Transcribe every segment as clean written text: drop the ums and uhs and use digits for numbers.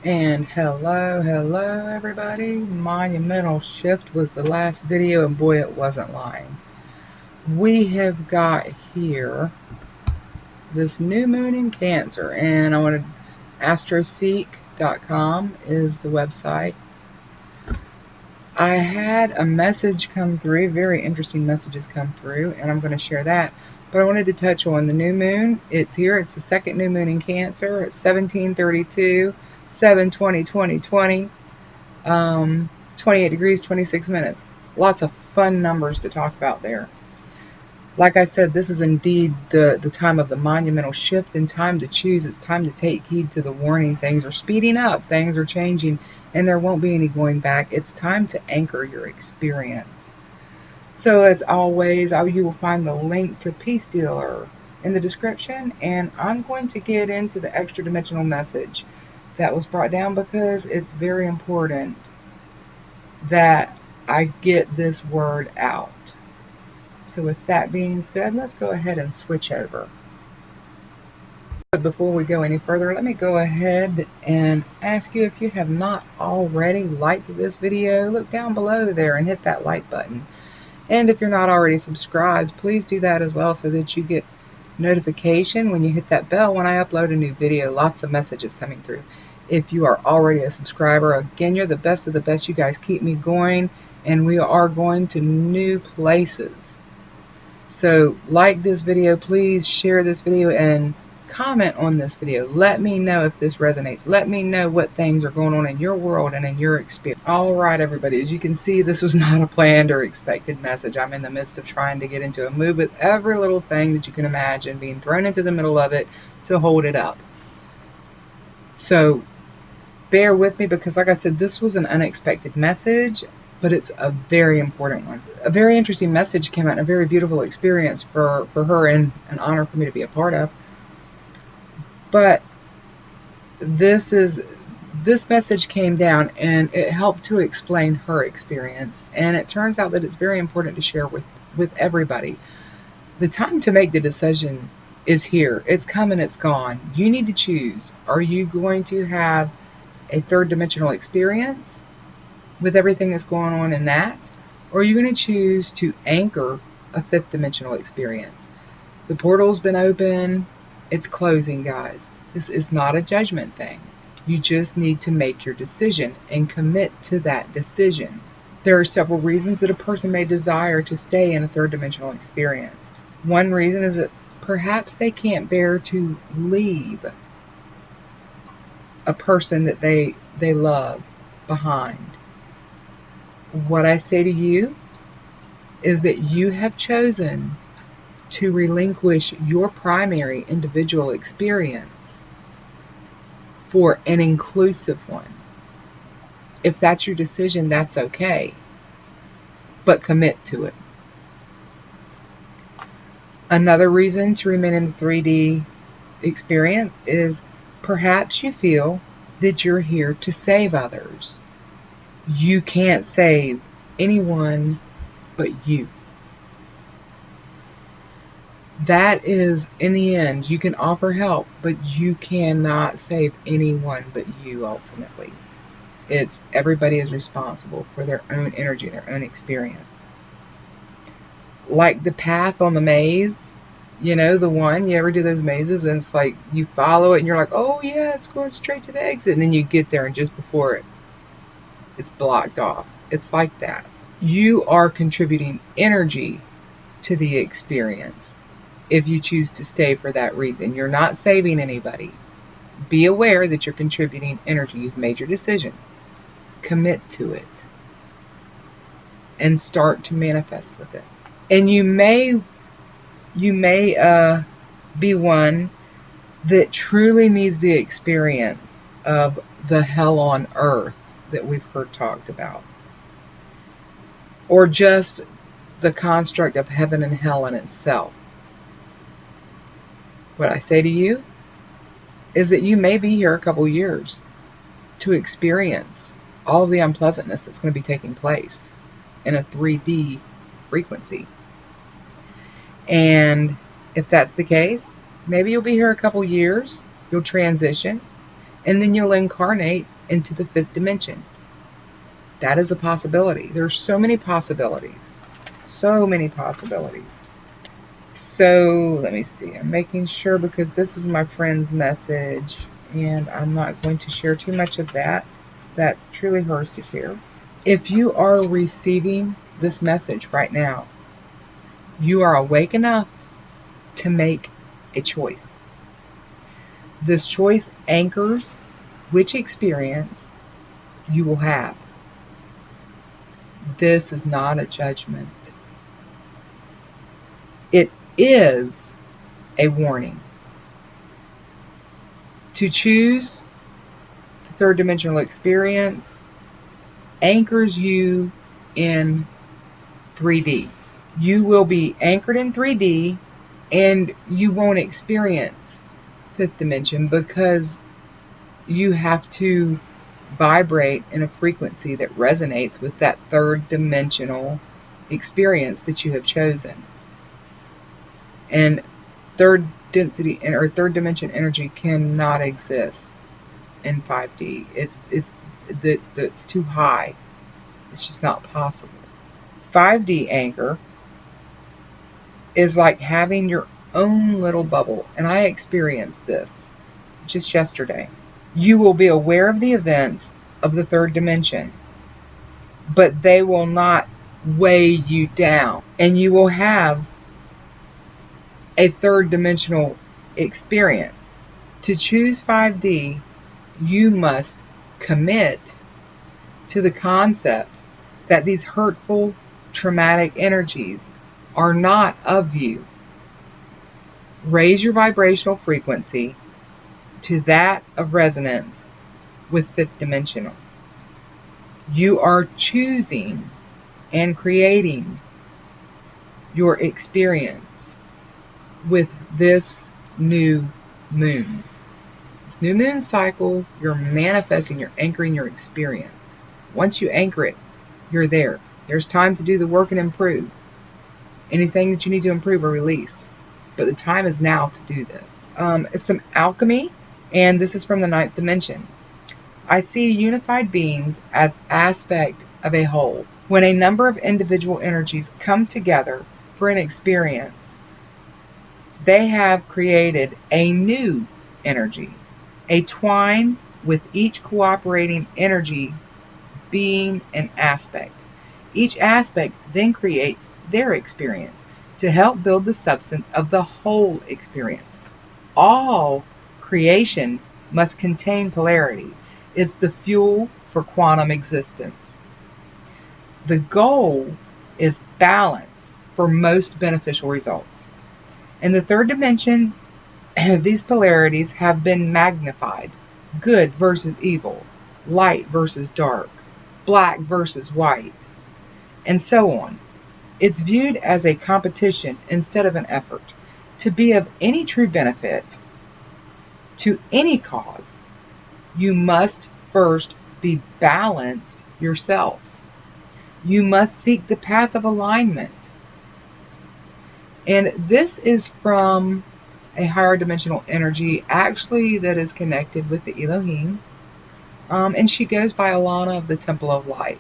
And hello everybody. Monumental Shift was the last video, and boy, it wasn't lying. We have got here this new moon in Cancer, and I wanted astroseek.com is the website. I had a message come through, very interesting messages come through, and I'm going to share that. But I wanted to touch on the new moon. It's here. It's the second new moon in Cancer. It's 1732, 7/20/2020. 28 degrees, 26 minutes. Lots of fun numbers to talk about there. Like I said, this is indeed the time of the monumental shift and time to choose. It's time to take heed to the warning. Things are speeding up, things are changing, and there won't be any going back. It's time to anchor your experience. So as always, you will find the link to Peace Dealer in the description, and I'm going to get into the extra dimensional message that was brought down because it's very important that I get this word out. So with that being said, let's go ahead and switch over. But before we go any further, let me go ahead and ask you, if you have not already liked this video, look down below there and hit that like button. And if you're not already subscribed, please do that as well so that you get notification when you hit that bell when I upload a new video. Lots of messages coming through. If you are already a subscriber, again, you're the best of the best. You guys keep me going, and we are going to new places. So like this video, please share this video and comment on this video. Let me know if this resonates. Let me know what things are going on in your world and in your experience. All right, everybody, as you can see, this was not a planned or expected message. I'm in the midst of trying to get into a mood with every little thing that you can imagine being thrown into the middle of it to hold it up. So bear with me because, like I said, this was an unexpected message, but it's a very important one. A very interesting message came out, and a very beautiful experience for her, and an honor for me to be a part of. But this message came down, and it helped to explain her experience, and it turns out that it's very important to share with everybody. The time to make the decision is here. It's come and it's gone. You need to choose. Are you going to have a third dimensional experience with everything that's going on in that, or are you going to choose to anchor a fifth dimensional experience? The portal's been open. It's closing, guys. This is not a judgment thing. You just need to make your decision and commit to that decision. There are several reasons that a person may desire to stay in a third dimensional experience. One reason is that perhaps they can't bear to leave a person that they love behind. What I say to you is that you have chosen to relinquish your primary individual experience for an inclusive one. If that's your decision, that's okay, but commit to it. Another reason to remain in the 3D experience is perhaps you feel that you're here to save others. You can't save anyone but you. That is, in the end, you can offer help, but you cannot save anyone but you ultimately. Everybody is responsible for their own energy, their own experience. Like the path on the maze, you ever do those mazes and it's like you follow it and you're like, oh yeah, it's going straight to the exit, and then you get there and just before it's blocked off. It's like that. You are contributing energy to the experience if you choose to stay for that reason. You're not saving anybody. Be aware that you're contributing energy. You've made your decision. Commit to it and start to manifest with it. And you may be one that truly needs the experience of the hell on earth that we've heard talked about, or just the construct of heaven and hell in itself. What I say to you is that you may be here a couple years to experience all of the unpleasantness that's going to be taking place in a 3D frequency. And if that's the case, maybe you'll be here a couple years, you'll transition, and then you'll incarnate into the fifth dimension. That is a possibility. There's so many possibilities. So many possibilities. So let me see. I'm making sure because this is my friend's message and I'm not going to share too much of that. That's truly hers to share. If you are receiving this message right now, you are awake enough to make a choice. This choice anchors which experience you will have. This is not a judgment. It is a warning. To choose the third dimensional experience anchors you in 3D. You will be anchored in 3D and you won't experience fifth dimension because you have to vibrate in a frequency that resonates with that third dimensional experience that you have chosen. And third density or third dimension energy cannot exist in 5D. It's too high. It's just not possible. 5D anchor is like having your own little bubble, and I experienced this just yesterday. You will be aware of the events of the third dimension, but they will not weigh you down, and you will have a third dimensional experience. To choose 5D, you must commit to the concept that these hurtful, traumatic energies are not of you. Raise your vibrational frequency to that of resonance with fifth dimensional. You are choosing and creating your experience with this new moon. This new moon cycle, you're manifesting, you're anchoring your experience. Once you anchor it, you're there. There's time to do the work and improve. Anything that you need to improve or release. But the time is now to do this. It's some alchemy, and this is from the ninth dimension. I see unified beings as aspect of a whole. When a number of individual energies come together for an experience, they have created a new energy, a twine with each cooperating energy being an aspect. Each aspect then creates their experience to help build the substance of the whole experience. All creation must contain polarity. It's the fuel for quantum existence. The goal is balance for most beneficial results. In the third dimension, these polarities have been magnified. Good versus evil, light versus dark, black versus white, and so on. It's viewed as a competition instead of an effort. To be of any true benefit to any cause, you must first be balanced yourself. You must seek the path of alignment. And this is from a higher dimensional energy, actually, that is connected with the Elohim. And she goes by Alana of the Temple of Light.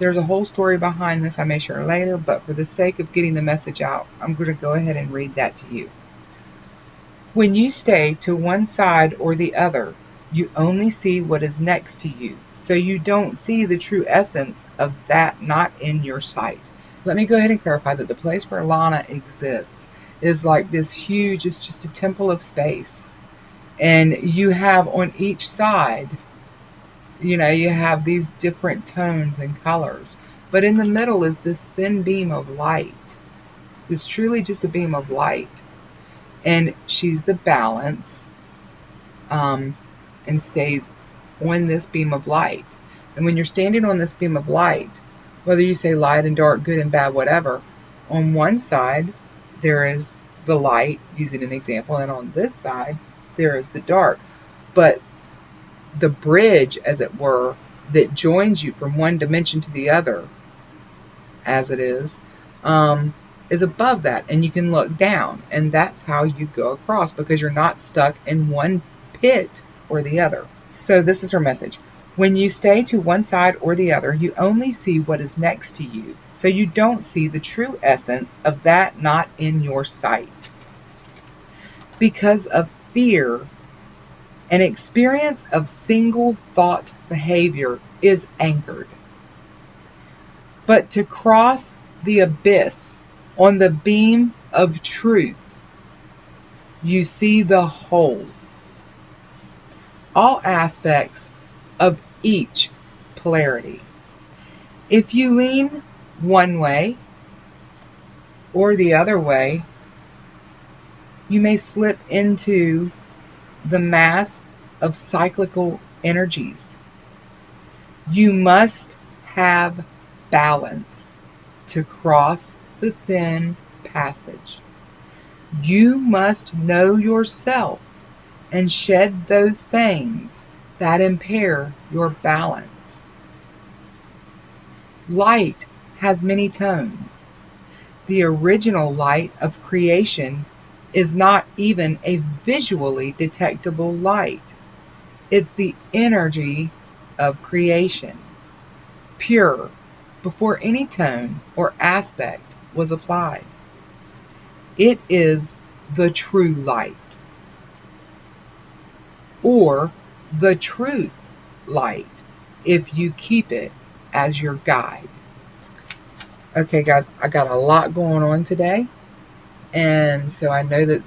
There's a whole story behind this I may share later, but for the sake of getting the message out, I'm going to go ahead and read that to you. When you stay to one side or the other, you only see what is next to you, so you don't see the true essence of that not in your sight. Let me go ahead and clarify that the place where Lana exists is like this huge, it's just a temple of space. And you have on each side, you have these different tones and colors. But in the middle is this thin beam of light. It's truly just a beam of light. And she's the balance, and stays on this beam of light. And when you're standing on this beam of light, whether you say light and dark, good and bad, whatever, on one side there is the light, using an example, and on this side there is the dark. But the bridge, as it were, that joins you from one dimension to the other, as it is above that, and you can look down, and that's how you go across, because you're not stuck in one pit or the other. So this is her message. When you stay to one side or the other, you only see what is next to you. So you don't see the true essence of that not in your sight. Because of fear, an experience of single thought behavior is anchored. But to cross the abyss on the beam of truth, you see the whole, all aspects of each polarity. If you lean one way or the other way, you may slip into the mass of cyclical energies. You must have balance to cross the thin passage. You must know yourself and shed those things that impair your balance. Light has many tones. The original light of creation is not even a visually detectable light. It's the energy of creation, pure, before any tone or aspect was applied. It is the true light, or the truth light, if you keep it as your guide. Okay, guys, I got a lot going on today, and so I know that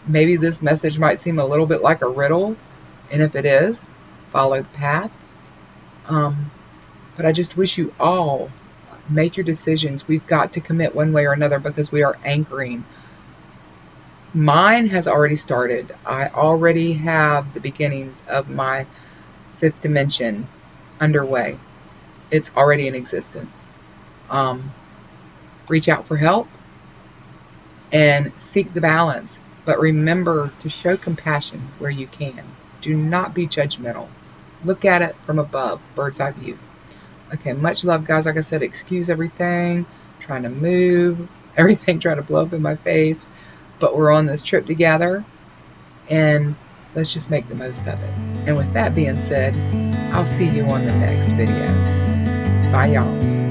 maybe this message might seem a little bit like a riddle, and if it is, follow the path. But I just wish you all make your decisions. We've got to commit one way or another because we are anchoring. Mine has already started. I already have the beginnings of my fifth dimension underway. It's already in existence. Reach out for help and seek the balance. But remember to show compassion where you can. Do not be judgmental. Look at it from above, bird's eye view. Okay, much love, guys. Like I said, excuse everything, trying to move, everything trying to blow up in my face. But we're on this trip together, and let's just make the most of it. And with that being said, I'll see you on the next video. Bye, y'all.